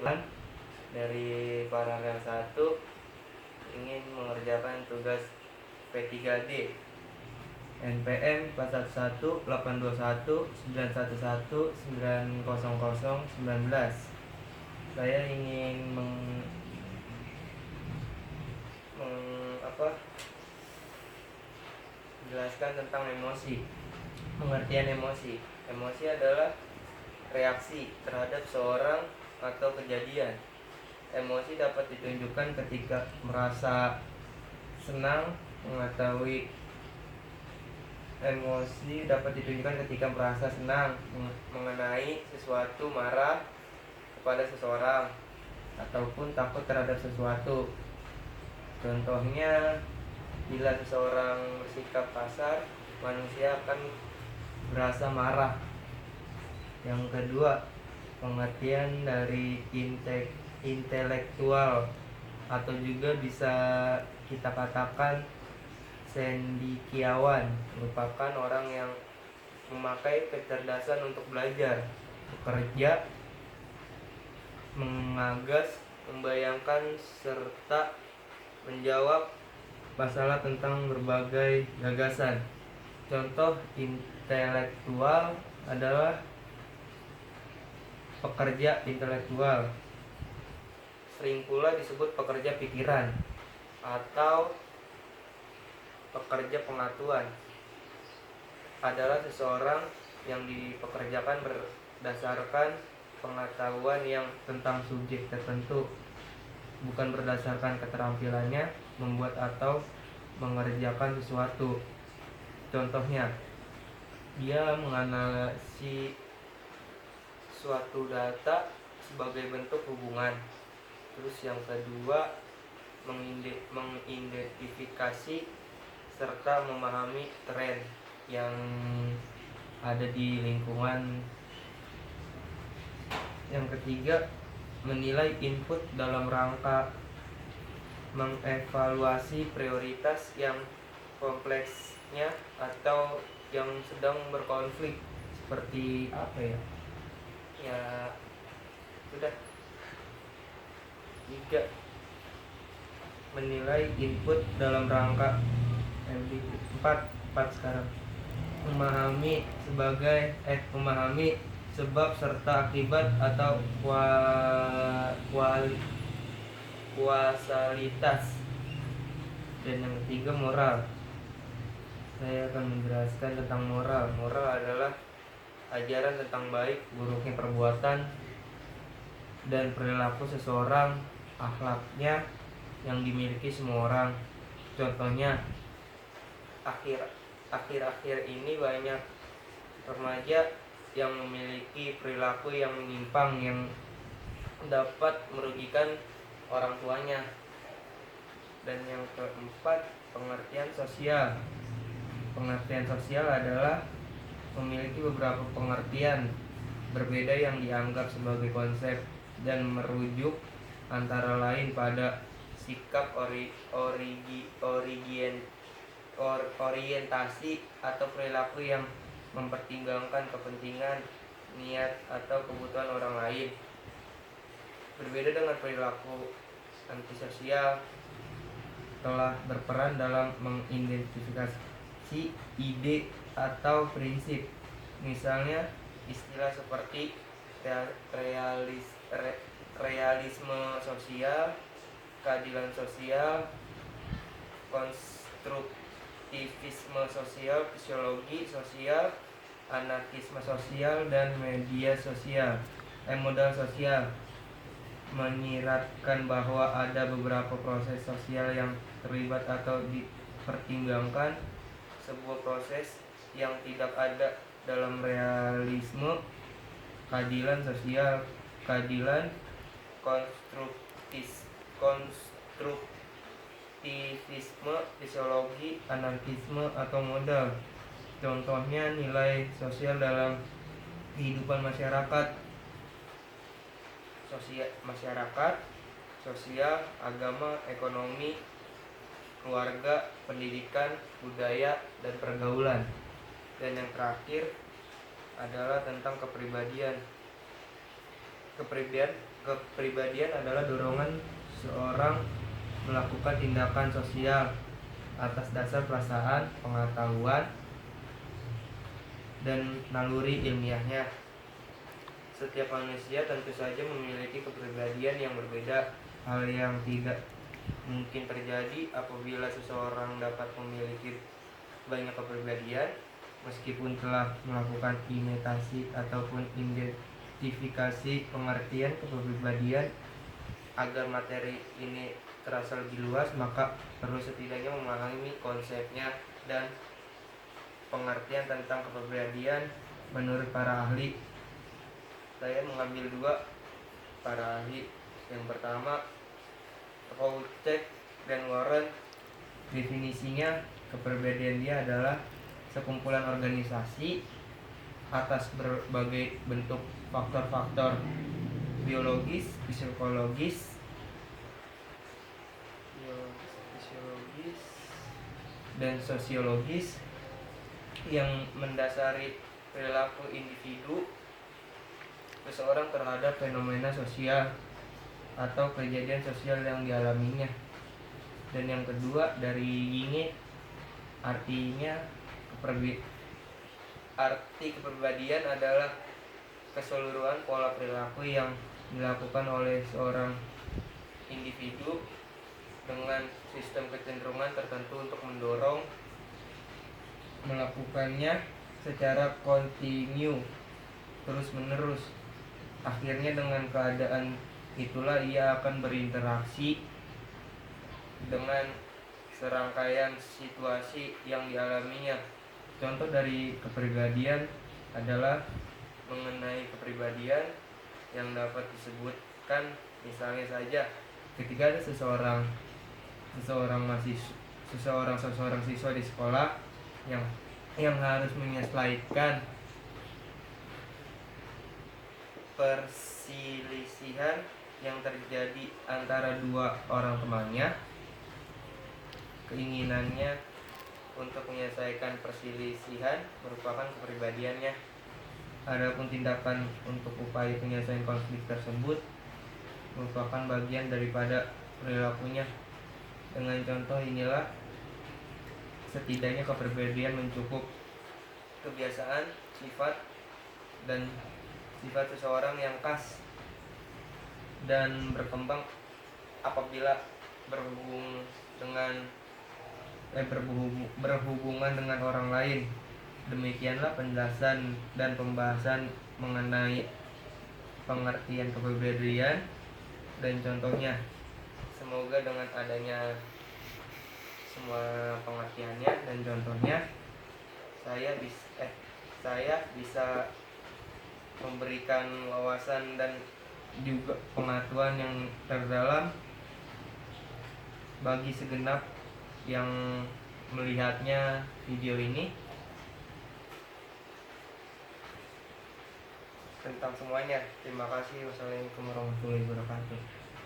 Kebetulan dari paralel 1 ingin mengerjakan tugas P3D NPM 411 821 911 900 19. Saya ingin menjelaskan tentang emosi. Pengertian emosi. Emosi adalah reaksi terhadap seorang atau kejadian. Emosi dapat ditunjukkan ketika merasa senang, mengetahui emosi dapat ditunjukkan ketika merasa senang mengenai sesuatu, marah kepada seseorang, ataupun takut terhadap sesuatu. Contohnya, bila seseorang bersikap kasar, manusia akan merasa marah. Yang kedua, pengertian dari intelektual atau juga bisa kita katakan cendekiawan, merupakan orang yang memakai kecerdasan untuk belajar, bekerja, mengagas, membayangkan, serta menjawab masalah tentang berbagai gagasan. Contoh intelektual adalah pekerja intelektual. Sering pula disebut pekerja pikiran atau pekerja pengetahuan. Adalah seseorang yang dipekerjakan berdasarkan pengetahuan yang tentang subjek tertentu, bukan berdasarkan keterampilannya membuat atau mengerjakan sesuatu. Contohnya, dia menganalisis suatu data sebagai bentuk hubungan. Terus yang kedua, mengidentifikasi serta memahami tren yang ada di lingkungan. Yang ketiga, menilai input dalam rangka mengevaluasi prioritas yang kompleksnya atau yang sedang berkonflik. Seperti apa ya? Ya, sudah. 3. Menilai input dalam rangka 4 sekarang. Memahami sebab serta akibat atau kuasalitas. Dan yang ketiga, moral. Saya akan menjelaskan tentang moral. Moral adalah ajaran tentang baik buruknya perbuatan dan perilaku seseorang, akhlaknya yang dimiliki semua orang. Contohnya, akhir-akhir ini banyak remaja yang memiliki perilaku yang menyimpang yang dapat merugikan orang tuanya. Dan yang keempat, pengertian sosial. Pengertian sosial adalah memiliki beberapa pengertian berbeda yang dianggap sebagai konsep dan merujuk antara lain pada sikap, orientasi atau perilaku yang mempertimbangkan kepentingan, niat, atau kebutuhan orang lain. Berbeda dengan perilaku antisosial, telah berperan dalam mengidentifikasi ide atau prinsip. Misalnya istilah seperti realisme sosial, keadilan sosial, konstruktivisme sosial, fisiologi sosial, anarkisme sosial, dan media sosial. Modal sosial menyiratkan bahwa ada beberapa proses sosial yang terlibat atau dipertimbangkan. Sebuah proses yang tidak ada dalam realisme. Keadilan sosial, keadilan, konstruktivisme, fisiologi, anarkisme, atau modal. Contohnya nilai sosial dalam kehidupan masyarakat, sosial, agama, ekonomi, keluarga, pendidikan, budaya, dan pergaulan. Dan yang terakhir adalah tentang kepribadian. Kepribadian adalah dorongan seorang melakukan tindakan sosial atas dasar perasaan, pengetahuan, dan naluri ilmiahnya. Setiap manusia tentu saja memiliki kepribadian yang berbeda. Hal yang tidak mungkin terjadi apabila seseorang dapat memiliki banyak kepribadian, meskipun telah melakukan imitasi ataupun identifikasi pengertian kepribadian. Agar materi ini terasa lebih luas, maka perlu setidaknya memahami konsepnya dan pengertian tentang kepribadian menurut para ahli. Saya mengambil dua para ahli. Yang pertama, Rowcek dan Warren. Definisinya, kepribadian dia adalah sekumpulan organisasi atas berbagai bentuk faktor-faktor biologis, fisiologis, dan sosiologis yang mendasari perilaku individu seseorang terhadap fenomena sosial atau kejadian sosial yang dialaminya. Dan yang kedua dari Yinge, artinya arti kepribadian adalah keseluruhan pola perilaku yang dilakukan oleh seorang individu dengan sistem kecenderungan tertentu untuk mendorong melakukannya secara kontinu, terus menerus. Akhirnya dengan keadaan itulah ia akan berinteraksi dengan serangkaian situasi yang dialaminya. Contoh dari kepribadian adalah mengenai kepribadian yang dapat disebutkan, misalnya saja ketika ada seseorang siswa di sekolah yang harus menyelesaikan perselisihan yang terjadi antara dua orang temannya. Keinginannya untuk menyelesaikan perselisihan merupakan kepribadiannya. Adapun tindakan untuk upaya penyelesaian konflik tersebut merupakan bagian daripada perilakunya. Dengan contoh inilah setidaknya kepribadian mencakup kebiasaan, sifat seseorang yang khas dan berkembang apabila berhubungan dengan orang lain. Demikianlah penjelasan dan pembahasan mengenai pengertian kepribadian dan contohnya. Semoga dengan adanya semua pengertiannya dan contohnya, saya bisa memberikan wawasan dan juga pengetahuan yang terdalam bagi segenap yang melihatnya video ini tentang semuanya. Terima kasih. Wassalamualaikum warahmatullahi wabarakatuh.